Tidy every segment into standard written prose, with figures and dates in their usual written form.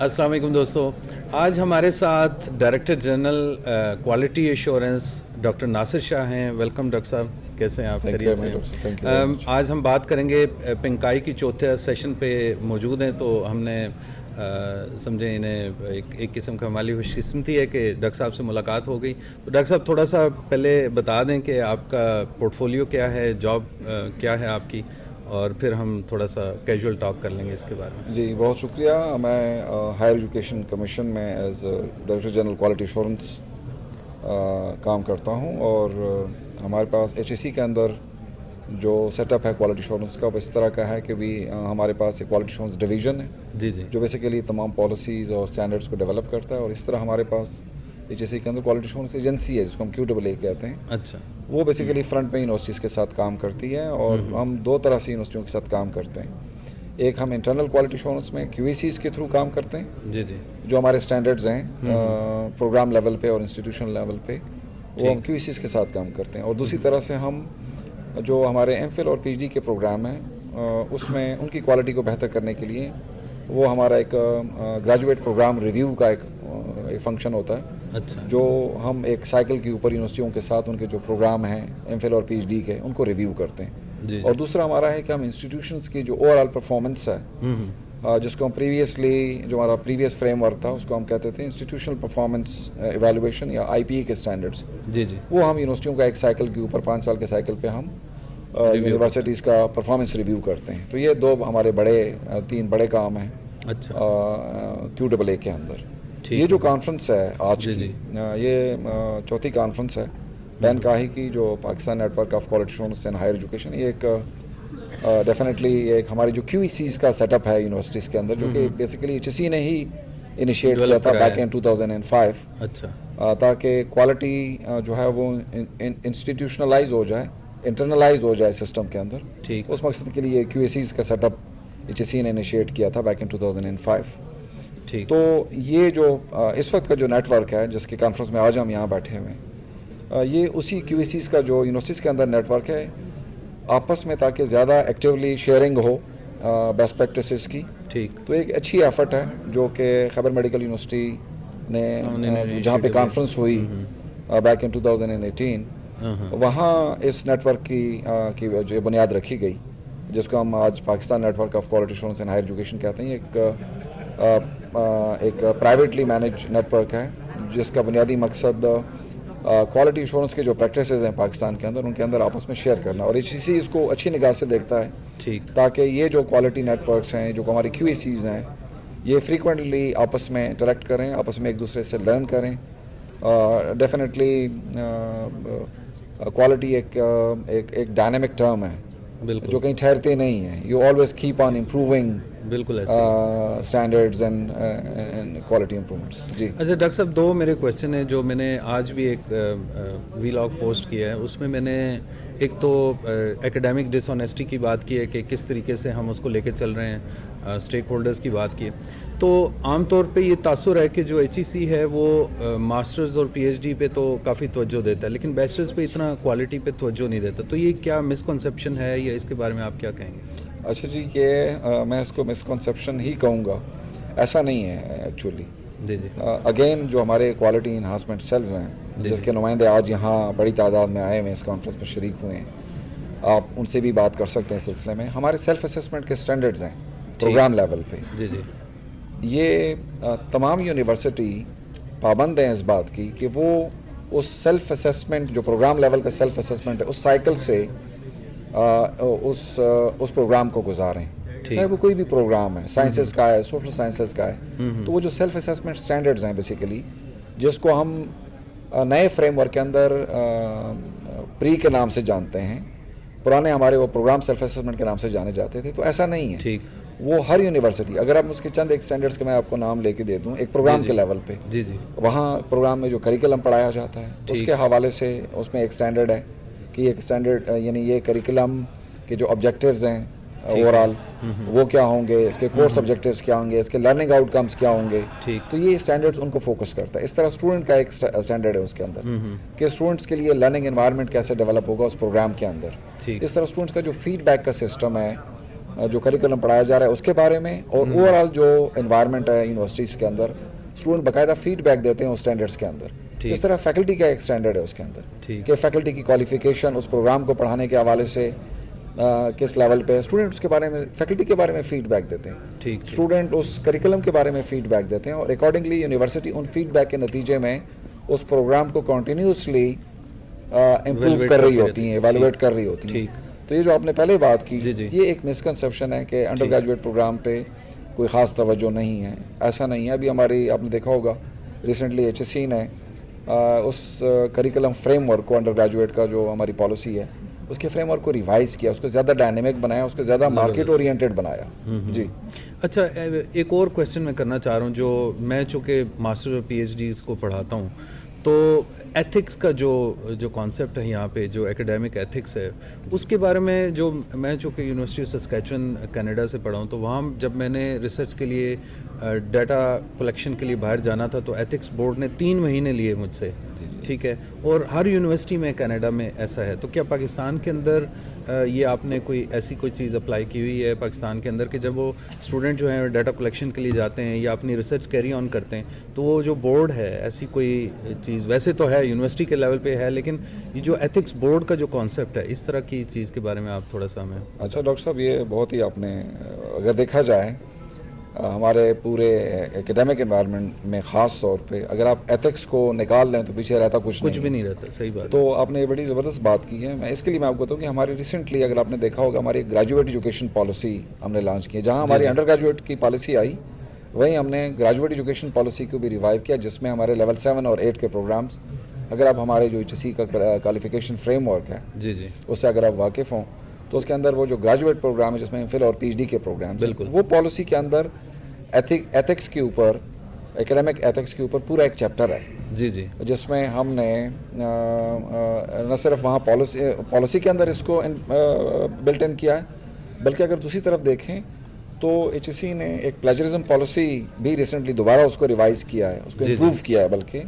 السلام علیکم دوستو. آج ہمارے ساتھ director general quality assurance doctor Nasir Shah ہیں. ویلکم ڈاکٹر صاحب, کیسے ہیں آپ؟ خیریت سے؟ آج ہم بات کریں گے پنکائی کی چوتھے سیشن پہ موجود ہیں, تو ہم نے سمجھیں انہیں ایک قسم کا ہماری خوش قسمتی ہے کہ ڈاکٹر صاحب سے ملاقات ہو گئی. تو ڈاکٹر صاحب تھوڑا سا پہلے بتا دیں کہ آپ کا پورٹ فولیو کیا ہے, جاب کیا ہے آپ کی, اور پھر ہم تھوڑا سا کیجول ٹاک کر لیں گے اس کے بارے میں. جی بہت شکریہ. میں ہائر ایجوکیشن کمیشن میں as director general quality assurance کام کرتا ہوں, اور ہمارے پاس HSE کے اندر جو سیٹ اپ ہے کوالٹی ایشورنس کا وہ اس طرح کا ہے کہ بھی ہمارے پاس ایک کوالٹی ایشورنس ڈویژن ہے جی جی, جو بیسیکلی تمام پالیسیز اور اسٹینڈرڈس کو ڈیولپ کرتا ہے, اور اس طرح ہمارے پاس HSE کے اندر کوالٹی ایشورنس ایجنسی ہے جس کو ہم QAA کہتے ہیں. اچھا, وہ بیسیکلی فرنٹ میں یونیورسٹیز کے ساتھ کام کرتی ہے, اور ہم دو طرح سے یونیورسٹیوں کے ساتھ کام کرتے ہیں. ایک ہم انٹرنل کوالٹی ایشورنس میں QACs کے تھرو کام کرتے ہیں جی جی, جو ہمارے اسٹینڈرڈز ہیں پروگرام لیول پہ اور انسٹیٹیوشن لیول پہ, وہ ہم QACs کے ساتھ کام کرتے ہیں. اور دوسری طرح سے ہم جو ہمارے MPhil اور PhD کے پروگرام ہیں اس میں ان کی کوالٹی کو بہتر کرنے کے لیے وہ ہمارا ایک گریجویٹ پروگرام ریویو کا ایک فنکشن ہوتا ہے. اچھا, جو ہم ایک سائیکل کے اوپر یونیورسٹیوں کے ساتھ ان کے جو پروگرام ہیں MPhil اور PhD کے ان کو ریویو کرتے ہیں. جی, اور دوسرا ہمارا ہے کہ ہم انسٹیٹیوشنس کی جو اوور آل پرفارمنس ہے جس کو ہم پریویسلی جو ہمارا پریویس فریم ورک تھا اس کو ہم کہتے تھے انسٹیٹیوشنل پرفارمنس ایویلویشن یا IPE کے اسٹینڈرڈس, جی جی, وہ ہم یونیورسٹیوں کا ایک سائیکل کے اوپر 5 سال کے سائیکل پہ ہم یونیورسٹیز کا پرفارمنس ریویو کرتے ہیں. تو یہ دو ہمارے تین بڑے کام ہیں اچھا QAA کے اندر. یہ جو کانفرنس ہے آج کی, یہ چوتھی کانفرنس ہے پنکائی کی, جو Pakistan network of quality assurance and higher education. یہ ایک ڈیفینیٹلی ایک ہماری جو QACs کا سیٹ اپ ہے یونیورسٹیز کے اندر, جو کہ بیسیکلی HSE نے ہی انیشیٹ کیا تھا بیک ان 2005. اچھا, تاکہ کوالٹی جو ہے وہ انسٹیٹیوشنلائز ہو جائے, انٹرنلائز ہو جائے سسٹم کے اندر. ٹھیک, اس مقصد کے لیے QACs کا سیٹ اپ HSE نے انیشیٹ کیا تھا بیک ان 2005. ٹھیک, تو یہ جو اس وقت کا جو نیٹ ورک ہے جس کے کانفرنس میں آج ہم یہاں بیٹھے ہوئے ہیں, یہ اسی QACs کا جو یونیورسٹیز کے اندر نیٹ ورک ہے آپس میں, تاکہ زیادہ ایکٹیولی شیئرنگ ہو بیسٹ پریکٹسز کی. ٹھیک, تو ایک اچھی ایفرٹ ہے جو کہ خیبر میڈیکل یونیورسٹی نے جہاں پہ کانفرنس ہوئی بیک ان 2018, وہاں اس نیٹ ورک کی جو بنیاد رکھی گئی, جس کو ہم آج Pakistan network of quality assurance and higher education کہتے ہیں. ایک پرائیویٹلی مینیج نیٹ ورک ہے جس کا بنیادی مقصد کوالٹی ایشورنس کے جو پریکٹسز ہیں پاکستان کے اندر ان کے اندر آپس میں شیئر کرنا, اور HSE اس کو اچھی نگاہ سے دیکھتا ہے. ٹھیک, تاکہ یہ جو کوالٹی نیٹ ورکس ہیں, جو ہماری QACs ہیں, یہ فریکوینٹلی آپس میں انٹریکٹ کریں, آپس میں ایک دوسرے سے لرن کریں. ڈیفینیٹلی کوالٹی ایک ڈائنامک ٹرم ہے بالکل, جو کہیں ٹھہرتے نہیں ہیں. You always keep on improving بالکل ایسے اسٹینڈرڈز اینڈ کوالٹی امپرومنٹس. جی اچھا ڈاکٹر صاحب, دو میرے کویشچن ہیں جو میں نے آج بھی ایک ویلاگ پوسٹ کیا ہے. اس میں نے ایک تو ایکیڈیمک ڈس آنیسٹی کی بات کی ہے کہ کس طریقے سے ہم اس کو لے کے چل رہے ہیں, اسٹیک ہولڈرز کی بات کی ہے. تو عام طور پہ یہ تاثر ہے کہ جو HSE ہے وہ ماسٹرز اور PhD پہ تو کافی توجہ دیتا ہے, لیکن بیچلرز پہ اتنا کوالٹی پہ توجہ نہیں دیتا. تو یہ کیا مسکنسیپشن ہے, یا اس کے بارے میں آپ کیا کہیں گے؟ اچھا جی, کہ میں اس کو مسکنسیپشن ہی کہوں گا, ایسا نہیں ہے ایکچولی. جی جی, اگین جو ہمارے کوالٹی انہانسمنٹ سیلز ہیں جس کے نمائندے آج یہاں بڑی تعداد میں آئے ہوئے اس کانفرنس میں شریک ہوئے ہیں, آپ ان سے بھی بات کر سکتے ہیں اس سلسلے میں. ہمارے سیلف اسسمنٹ کے اسٹینڈرڈز ہیں پروگرام لیول پہ. جی جی, یہ تمام یونیورسٹی پابند ہیں اس بات کی کہ وہ اس سیلف اسسمنٹ جو پروگرام لیول کا سیلف اسسمنٹ ہے اس سائیکل سے اس پروگرام کو گزاریں, چاہے وہ کوئی بھی پروگرام ہے, سائنسز کا ہے, سوشل سائنسز کا ہے. تو وہ جو سیلف اسسمنٹ اسٹینڈرڈز ہیں بیسیکلی, جس کو ہم نئے فریم ورک کے اندر پری کے نام سے جانتے ہیں, پرانے ہمارے وہ پروگرام سیلف اسسمنٹ کے نام سے جانے جاتے تھے. تو ایسا نہیں ہے. ٹھیک, وہ ہر یونیورسٹی, اگر آپ اس کے چند ایک اسٹینڈرڈس کے میں آپ کو نام لے کے دے دوں, ایک پروگرام کے لیول پہ, جی جی, وہاں پروگرام میں جو کریکلم پڑھایا جاتا ہے اس کے حوالے سے اس میں ایک اسٹینڈرڈ ہے کہ ایک اسٹینڈرڈ یعنی یہ کریکلم کے جو آبجیکٹیوز ہیں اوور آل وہ کیا ہوں گے, اس کے کورس آبجیکٹیوز کیا ہوں گے, اس کے لرننگ آؤٹ کمس کیا ہوں گے. تو یہ اسٹینڈرڈ ان کو فوکس کرتا ہے. اس طرح اسٹوڈنٹ کا ایک اسٹینڈرڈ ہے اس کے اندر کہ اسٹوڈنٹس کے لیے لرننگ انوائرمنٹ کیسے ڈیولپ ہوگا اس پروگرام کے اندر. اس طرح اسٹوڈنٹس کا جو فیڈ بیک کا سسٹم ہے جو کریکولم پڑھایا جا رہا ہے اس کے بارے میں, اور اوور آل جو انوائرمنٹ ہے یونیورسٹیز کے اندر, اسٹوڈنٹ باقاعدہ فیڈ بیک دیتے ہیں اس اسٹینڈرڈس کے اندر. اس طرح فیکلٹی کا ایک اسٹینڈرڈ ہے اس کے اندر کہ فیکلٹی کی کوالیفیکیشن اس پروگرام کو پڑھانے کے حوالے سے کس لیول پہ, اسٹوڈنٹ اس کے بارے میں فیکلٹی کے بارے میں فیڈ بیک دیتے ہیں, اسٹوڈنٹ اس کریکولم کے بارے میں فیڈ بیک دیتے ہیں, اور اکارڈنگلی یونیورسٹی ان فیڈ بیک کے نتیجے میں اس پروگرام کو کنٹینیوسلی امپروو کر رہی ہوتی ہیں, ایویلویٹ کر رہی ہوتی ہیں. تو یہ جو آپ نے پہلے بات کی, یہ ایک مسکنسیپشن ہے کہ انڈر گریجویٹ پروگرام پہ کوئی خاص توجہ نہیں ہے. ایسا نہیں ہے. ابھی ہماری آپ نے دیکھا ہوگا ریسنٹلی ایچ ایس سی نے اس کریکولم فریم ورک کو, انڈر گریجویٹ کا جو ہماری پالیسی ہے اس کے فریم ورک کو ریوائز کیا, اس کو زیادہ ڈائنامک بنایا, اس کو زیادہ مارکیٹ اورینٹیڈ بنایا. جی اچھا, ایک اور کویسچن میں کرنا چاہ رہا ہوں. جو میں چونکہ ماسٹر اور پی ایچ ڈی کو پڑھاتا ہوں, تو ایتھکس کا جو کانسیپٹ ہے یہاں پہ, جو ایکیڈیمک ایتھکس ہے, اس کے بارے میں جو میں چونکہ یونیورسٹی آف سسکیچون کینیڈا سے پڑھا ہوں, تو وہاں جب میں نے ریسرچ کے لیے ڈیٹا کلیکشن کے لیے باہر جانا تھا تو ایتھکس بورڈ نے 3 مہینے لیے مجھ سے. ٹھیک ہے, اور ہر یونیورسٹی میں کینیڈا میں ایسا ہے. تو کیا پاکستان کے اندر یہ آپ نے کوئی ایسی کوئی چیز اپلائی کی ہوئی ہے پاکستان کے اندر کہ جب وہ اسٹوڈنٹ جو ہیں ڈیٹا کلیکشن کے لیے جاتے ہیں یا اپنی ریسرچ کیری آن کرتے ہیں, تو وہ جو بورڈ ہے ایسی کوئی چیز, ویسے تو ہے یونیورسٹی کے لیول پہ ہے, لیکن یہ جو ایتھکس بورڈ کا جو کانسیپٹ ہے, اس طرح کی چیز کے بارے میں آپ تھوڑا سا ہمیں. اچھا ڈاکٹر صاحب, یہ بہت ہی آپ نے اگر دیکھا جائے ہمارے پورے ایکیڈیمک انوائرمنٹ میں خاص طور پہ اگر آپ ایتھکس کو نکال دیں تو پیچھے رہتا کچھ بھی نہیں رہتا. صحیح بات. تو آپ نے بڑی زبردست بات کی ہے. میں اس کے لیے میں آپ کو بتاؤں کہ ہماری ریسنٹلی اگر آپ نے دیکھا ہوگا ہماری گریجویٹ ایجوکیشن پالیسی ہم نے لانچ کی ہے. جہاں ہماری انڈر گریجویٹ کی پالیسی آئی, وہیں ہم نے گریجویٹ ایجوکیشن پالیسی کو بھی ریوائیو کیا, جس میں ہمارے لیول 7 اور 8 کے پروگرامس, اگر آپ ہمارے جو ایچ ایس سی کا کوالیفیکیشن فریم ورک ہے اس سے اگر آپ واقف ہوں, تو اس کے اندر وہ جو گریجویٹ پروگرام ہے جس میں ایم فل اور پی ایچ ڈی کے پروگرام, بالکل وہ پالیسی کے اندر ایتھکس کے اوپر, ایکیڈیمک ایتھکس کے اوپر پورا ایک چیپٹر ہے. جس میں ہم نے نہ صرف وہاں پالیسی کے اندر اس کو بلٹ ان کیا ہے, بلکہ اگر دوسری طرف دیکھیں تو ایچ ایس سی نے ایک پلیجرزم پالیسی بھی ریسنٹلی دوبارہ اس کو ریوائز کیا ہے, اس کو امپروو کیا ہے, بلکہ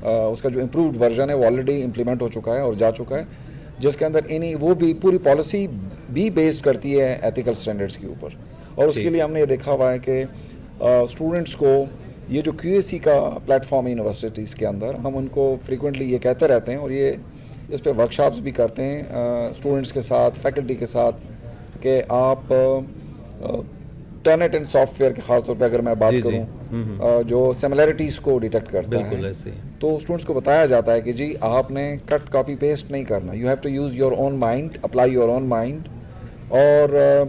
اس کا جو امپرووڈ ورژن ہے وہ آلریڈی امپلیمنٹ ہو چکا ہے اور جا چکا ہے, جس کے اندر وہ بھی پوری پالیسی بھی بیسڈ کرتی ہے ایتھیکل اسٹینڈرڈس کے اوپر. اور اس کے لیے ہم نے یہ دیکھا ہوا ہے کہ اسٹوڈنٹس کو یہ جو کیو ایس سی کا پلیٹ فارم ہے یونیورسٹیز کے اندر, ہم ان کو فریکوینٹلی یہ کہتے رہتے ہیں اور یہ اس پہ ورک شاپس بھی کرتے ہیں اسٹوڈنٹس کے ساتھ, فیکلٹی کے ساتھ, کہ آپ ٹرنٹ ان سافٹ ویئر کے خاص طور پہ اگر میں بات کروں جو سملیرٹیز کو ڈیٹیکٹ کرتا ہے, تو اسٹوڈنٹس کو بتایا جاتا ہے کہ جی آپ نے کٹ کاپی پیسٹ نہیں کرنا, you have to use your own mind, apply your own mind. اور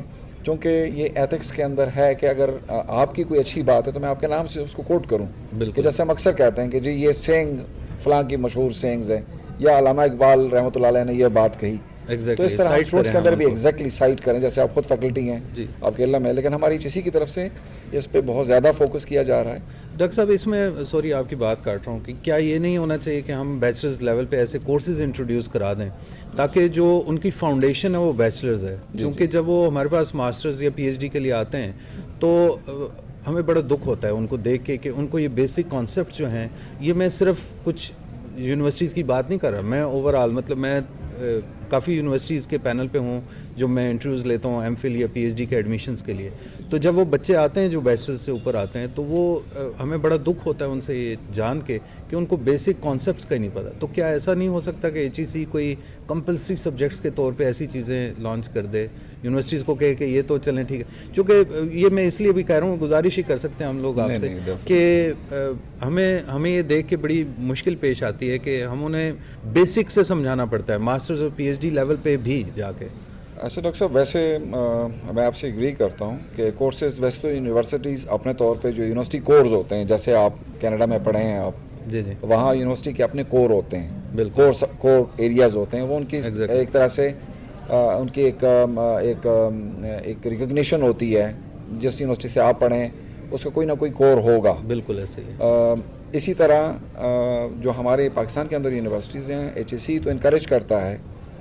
چونکہ یہ ایتھکس کے اندر ہے کہ اگر آپ کی کوئی اچھی بات ہے تو میں آپ کے نام سے اس کو کوٹ کروں, کہ جیسے ہم اکثر کہتے ہیں کہ جی یہ سینگ فلاں کی مشہور سینگز ہیں, یا علامہ اقبال رحمۃ اللہ علیہ نے یہ بات کہی. تو اس طرح اسٹوڈنٹس کے اندر بھی ایگزیکٹلی سائٹ کریں, جیسے آپ خود فیکلٹی ہیں, آپ کے علم ہے, لیکن ہماری اسی کی طرف سے اس پہ بہت زیادہ فوکس کیا جا رہا ہے. ڈاکٹر صاحب, اس میں سوری آپ کی بات کاٹ رہا ہوں, کہ کیا یہ نہیں ہونا چاہیے کہ ہم بیچلرز لیول پہ ایسے کورسز انٹروڈیوس کرا دیں تاکہ جو ان کی فاؤنڈیشن ہے وہ بیچلرز ہے, کیونکہ جب وہ ہمارے پاس ماسٹرز یا پی ایچ ڈی کے لیے آتے ہیں تو ہمیں بڑا دکھ ہوتا ہے ان کو دیکھ کے کہ ان کو یہ بیسک کانسیپٹ جو ہیں, یہ میں صرف کچھ یونیورسٹیز کی بات نہیں کر رہا, میں اوور آل مطلب میں کافی یونیورسٹیز کے پینل پہ ہوں جو میں انٹرویوز لیتا ہوں ایم فل یا پی ایچ ڈی کے ایڈمیشنز کے لیے. تو جب وہ بچے آتے ہیں جو بیچلرز سے اوپر آتے ہیں, تو وہ ہمیں بڑا دکھ ہوتا ہے ان سے یہ جان کے کہ ان کو بیسک کانسیپٹس کا ہی نہیں پتہ. تو کیا ایسا نہیں ہو سکتا کہ ایچ ای سی کوئی کمپلسری سبجیکٹس کے طور پہ ایسی چیزیں لانچ کر دے, یونیورسٹیز کو کہے کہ یہ تو چلیں ٹھیک ہے, چونکہ یہ میں اس لیے بھی کہہ رہا ہوں, گزارش ہی کر سکتے ہیں ہم لوگ آپ سے کہ ہمیں یہ دیکھ کے بڑی مشکل پیش آتی ہے کہ ہم انہیں بیسک سے سمجھانا پڑتا ہے, ماسٹرز اور پی ایچ ڈی لیول پہ بھی جا کے. اچھا ڈاکٹر صاحب, ویسے میں آپ سے ایگری کرتا ہوں کہ کورسز ویسے تو یونیورسٹیز اپنے طور پہ جو یونیورسٹی کورز ہوتے ہیں, جیسے آپ کینیڈا میں پڑھے ہیں آپ, وہاں یونیورسٹی کے اپنے کور ہوتے ہیں, کور ایریاز ہوتے ہیں, وہ ان کی ایک طرح سے ان کی ایک ریکگنیشن ہوتی ہے, جس یونیورسٹی سے آپ پڑھیں اس کا کوئی نہ کوئی کور ہوگا. بالکل ایسے ہی. اسی طرح جو ہمارے پاکستان کے اندر یونیورسٹیز ہیں, ایچ ایس سی تو انکریج کرتا ہے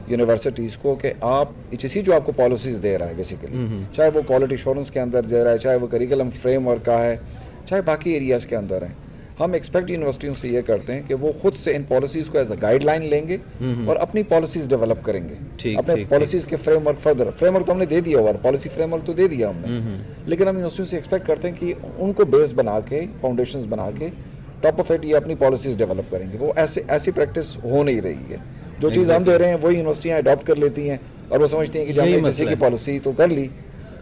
یونیورسٹیز کو کہ آپ ایچ ایس سی جو آپ کو پالیسیز دے رہا ہے بیسیکلی, چاہے وہ کوالٹی ایشورنس کے اندر دے رہا ہے, چاہے وہ کریکولم فریم ورک کا ہے, چاہے باقی ایریاز کے اندر ہے, ہم ایکسپیکٹ یونیورسٹیوں سے یہ کرتے ہیں کہ وہ خود سے ان پالیسیز کو ایز اے گائیڈ لائن لیں گے اور اپنی پالیسیز ڈیولپ کریں گے, اپنے پالیسیز کے frame work further. Frame work تو ہم نے دے دیا ہوا, پالیسی فریم ورک تو دے دیا ہم نے, لیکن ہم یونیورسٹیوں سے ایکسپیکٹ کرتے ہیں کہ ان کو بیس بنا کے, فاؤنڈیشنز بنا کے, ٹاپ آف اٹ یہ اپنی پالیسیز ڈیولپ کریں گے. وہ ایسی پریکٹس ہو نہیں رہی ہے. جو چیز ہم دے رہے ہیں وہی یونیورسٹیاں اڈاپٹ کر لیتی ہیں اور وہ سمجھتی ہیں کہ جب ہم نے کسی کی پالیسی تو کر لی.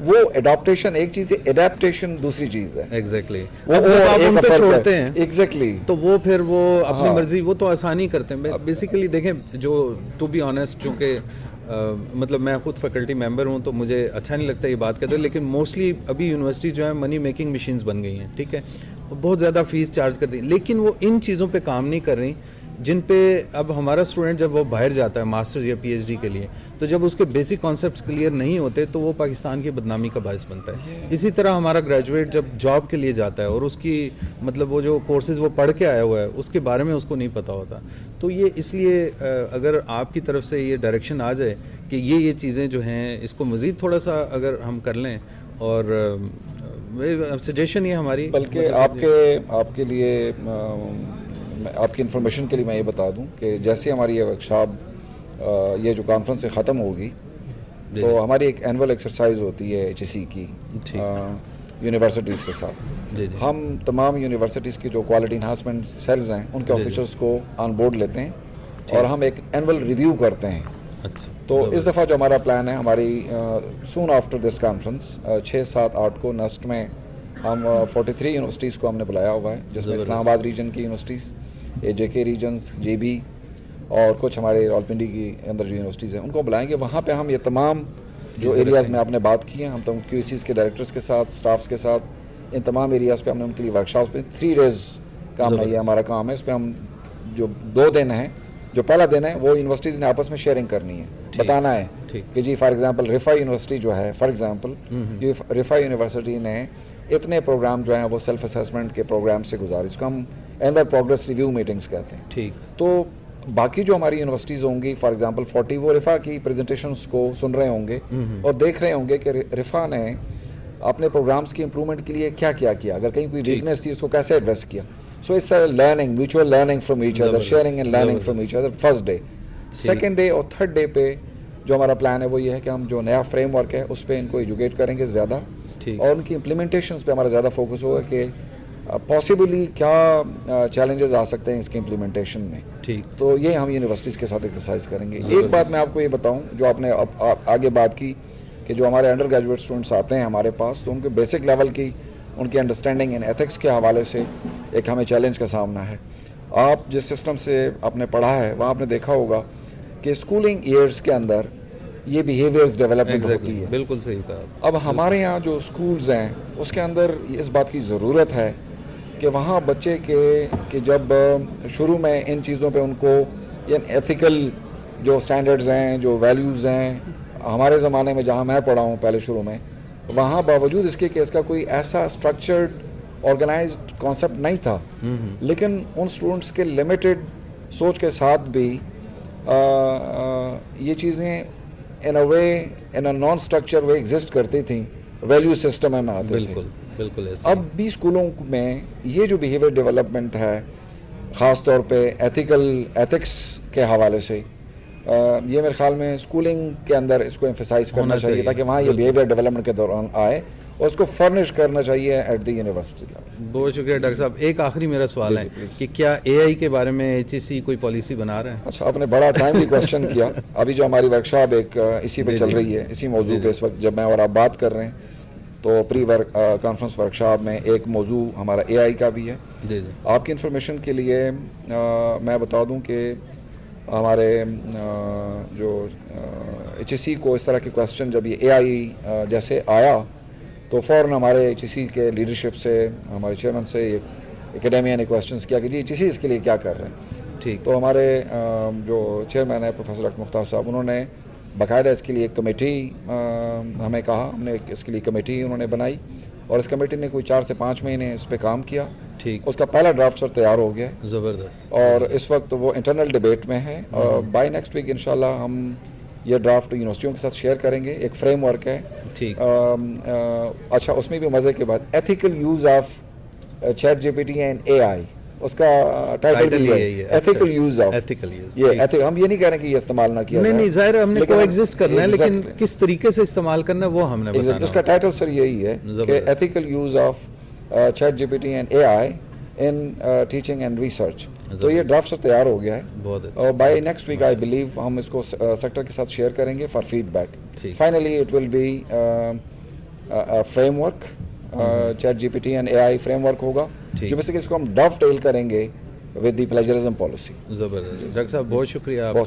وہ اڈاپٹیشن ایک چیز ہے, اڈیپٹیشن دوسری چیز ہے. ایگزیکٹلی, وہ جب آپ ان پہ چھوڑتے ہیں ایگزیکٹلی تو وہ پھر وہ اپنی مرضی, وہ تو آسانی کرتے ہیں. بیسیکلی دیکھیں, جو ٹو بی آنیسٹ, چونکہ مطلب میں خود فیکلٹی ممبر ہوں تو مجھے اچھا نہیں لگتا یہ بات کہتے, لیکن موسٹلی ابھی یونیورسٹی جو ہے منی میکنگ مشینز بن گئی ہیں, ٹھیک ہے, بہت زیادہ فیس چارج کرتی ہیں, لیکن وہ ان چیزوں پہ کام نہیں کر رہی جن پہ اب ہمارا اسٹوڈنٹ جب وہ باہر جاتا ہے ماسٹرز یا پی ایچ ڈی کے لیے, تو جب اس کے بیسک کانسیپٹس کلیئر نہیں ہوتے تو وہ پاکستان کی بدنامی کا باعث بنتا ہے. اسی طرح ہمارا گریجویٹ جب جاب کے لیے جاتا ہے اور اس کی مطلب وہ جو کورسز وہ پڑھ کے آیا ہوا ہے اس کے بارے میں اس کو نہیں پتہ ہوتا, تو یہ اس لیے اگر آپ کی طرف سے یہ ڈائریکشن آ جائے کہ یہ چیزیں جو ہیں اس کو مزید تھوڑا سا اگر ہم کر لیں, اور سجیشن یہ ہماری, بلکہ آپ کے لیے, آپ کی انفارمیشن کے لیے میں یہ بتا دوں کہ جیسے ہماری یہ ورکشاپ, یہ جو کانفرنس ختم ہوگی تو ہماری ایک اینول ایکسرسائز ہوتی ہے ایچ ای سی کی یونیورسٹیز کے ساتھ. ہم تمام یونیورسٹیز کی جو کوالٹی انہانسمنٹ سیلز ہیں ان کے آفیسرس کو آن بورڈ لیتے ہیں اور ہم ایک اینول ریویو کرتے ہیں. تو اس دفعہ جو ہمارا پلان ہے, ہماری سون آفٹر دس کانفرنس 6, 7, 8 کو نسٹ میں ہم 43 یونیورسٹیز کو ہم نے بلایا ہوا ہے, جس میں اسلام آباد ریجن کی یونیورسٹیز, جے کے ریجنس, جے بی اور کچھ ہمارے راولپنڈی کی اندر جو یونیورسٹیز ہیں ان کو بلائیں گے. وہاں پہ ہم یہ تمام جو ایریاز میں آپ نے بات کی ہیں, ہم تمام کیو سی کے ڈائریکٹرز کے ساتھ, اسٹافس کے ساتھ, ان تمام ایریاز پہ ہم نے ان کے لیے ورکشاپس پہ 3 days کام ہے. یہ ہمارا کام ہے. اس پہ ہم جو 2 دن ہیں, جو پہلا دن ہے وہ یونیورسٹیز نے آپس میں شیئرنگ کرنی ہے, بتانا ہے کہ جی فار ایگزامپل رفا یونیورسٹی جو ہے, فار ایگزامپل رفا یونیورسٹی نے اتنے پروگرام جو ہیں وہ سیلف اسیسمنٹ کے پروگرام سے گزارے, اس کو ہم اینول پروگرس ریویو میٹنگس کہتے ہیں. ٹھیک, تو باقی جو ہماری یونیورسٹیز ہوں گی فار ایگزامپل 40, وہ رفا کی پریزنٹیشنس کو سن رہے ہوں گے اور دیکھ رہے ہوں گے کہ رفا نے اپنے پروگرامس کی امپرومنٹ کے لیے کیا کیا, اگر کہیں کوئی ویکنیس تھی اس کو کیسے ایڈریس کیا. So it's learning, mutual learning from each other, sharing and learning from each other. First day, second day اور تھرڈ ڈے پہ جو ہمارا پلان ہے وہ یہ ہے کہ ہم جو نیا فریم ورک ہے اس پہ ان کو ایجوکیٹ کریں گے زیادہ, اور ان کی امپلیمنٹیشنس پہ ہمارا زیادہ فوکس ہوگا کہ پاسبلی کیا چیلنجز آ سکتے ہیں اس کی امپلیمنٹیشن میں. ٹھیک, تو یہ ہم یونیورسٹیز کے ساتھ ایکسرسائز کریں گے. ایک بات میں آپ کو یہ بتاؤں, جو آپ نے آگے بات کی کہ جو ہمارے انڈر گریجویٹ اسٹوڈنٹس آتے ہیں ہمارے پاس, تو ان کے بیسک لیول کی ان کی انڈرسٹینڈنگ ان ایتھکس کے حوالے سے ایک ہمیں چیلنج کا سامنا ہے. آپ جس سسٹم سے آپ نے پڑھا ہے وہاں آپ نے دیکھا ہوگا کہ اسکولنگ ایئرس کے اندر یہ بیہیویئرز ڈیولپمنٹ ہوتی ہے. بالکل صحیح کہا. اب ہمارے یہاں جو اسکولز ہیں اس کے اندر اس بات کی ضرورت ہے کہ وہاں بچے کہ جب شروع میں ان چیزوں پہ ان کو ایتھیکل جو سٹینڈرڈز ہیں, جو ویلیوز ہیں, ہمارے زمانے میں جہاں میں پڑھا ہوں پہلے شروع میں, وہاں باوجود اس کے کہ اس کا کوئی ایسا اسٹرکچرڈ آرگنائزڈ کانسیپٹ نہیں تھا, لیکن ان اسٹوڈنٹس کے لمیٹڈ سوچ کے ساتھ بھی یہ چیزیں ان اے وے, ان اے نان اسٹرکچر وے ایگزسٹ کرتی تھیں, ویلیو سسٹم میں آتے تھے. بالکل. اب بھی اسکولوں میں یہ جو بیہیویئر ڈیولپمنٹ ہے خاص طور پہ ایتھکس کے حوالے سے, یہ میرے خیال میں اسکولنگ کے اندر اس کو ایمفیسائز کرنا چاہیے تاکہ وہاں یہ بیہیویئر ڈیولپمنٹ کے دوران آئے, اور اس کو فرنش کرنا چاہیے ایٹ دی یونیورسٹی لیول. بہت شکریہ ڈاکٹر صاحب. ایک آخری میرا سوال ہے کہ کیا اے آئی کے بارے میں ایچ ای سی کوئی پالیسی بنا رہا ہے؟ اچھا, آپ نے بڑا ٹائملی کوشچن کیا. ابھی جو ہماری ورکشاپ ایک اسی پہ چل رہی ہے, اسی موضوع پہ اس وقت جب میں اور آپ بات کر رہے ہیں, تو پری کانفرنس ورکشاپ میں ایک موضوع ہمارا اے آئی کا بھی ہے. آپ کی انفارمیشن کے لیے میں بتا دوں کہ ہمارے جو ایچ ای سی کو اس طرح کے کویسچن جب یہ اے آئی جیسے آیا تو فوراً ہمارے ایچ ای سی کے لیڈرشپ سے, ہمارے چیئرمین سے اکیڈیمیا نے کویسچنس کیا کہ جی ایچ ای سی اس کے لیے کیا کر رہے ہیں. ٹھیک, تو ہمارے جو چیئرمین ہے پروفیسر ڈاکٹر مختار صاحب, انہوں نے باقاعدہ اس کے لیے ایک کمیٹی ہمیں کہا, ہم نے اس کے لیے کمیٹی انہوں نے بنائی, اور اس کمیٹی نے کوئی 4 سے 5 مہینے اس پہ کام کیا. ٹھیک, اس کا پہلا ڈرافٹ سر تیار ہو گیا. زبردست. اور اس وقت وہ انٹرنل ڈیبیٹ میں ہے, اور بائی نیکسٹ ویک انشاءاللہ ہم یہ ڈرافٹ یونیورسٹیوں کے ساتھ شیئر کریں گے. ایک فریم ورک ہے. ٹھیک, اچھا, اس میں بھی مزے کے بعد ethical use of chat G P T and اے آئی, اس کا ٹائٹل بھی ہے ethical use of. Ethical use. یہ ہم یہ نہیں کہہ رہے کہ یہ استعمال نہ کیا جائے, نہیں ظاہر ہم نے کو ایگزسٹ کرنا ہے, لیکن کس طریقے سے استعمال کرنا ہے وہ ہم نے بتانا ہے. اس کا ٹائٹل سر یہی ہے کہ ethical use of chat G P T and a I in teaching and research. تو یہ ڈرافٹ سر تیار ہو گیا ہے, اور by next week I believe ہم اس کو سیکٹر کے ساتھ شیئر کریں گے for feedback. Finally it will be framework, chat G P T and a I framework ہوگا, جو بیسیکلی اس کو ہم ڈو ٹیل کریں گے ود دی پلیجرزم پالیسی. زبردست ڈاکٹر صاحب, بہت شکریہ آپ کا,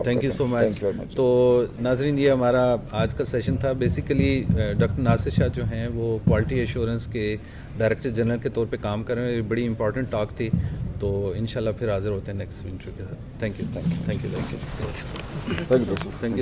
تھینک یو سو مچ. تو ناظرین یہ ہمارا آج کا سیشن تھا. بیسیکلی ڈاکٹر ناصر شاہ جو ہیں وہ کوالٹی ایشورنس کے ڈائریکٹر جنرل کے طور پہ کام کر رہے ہیں. بڑی امپورٹنٹ ٹاک تھی, تو انشاءاللہ پھر حاضر ہوتے ہیں نیکسٹ انٹرویو کے ساتھ. Thank you.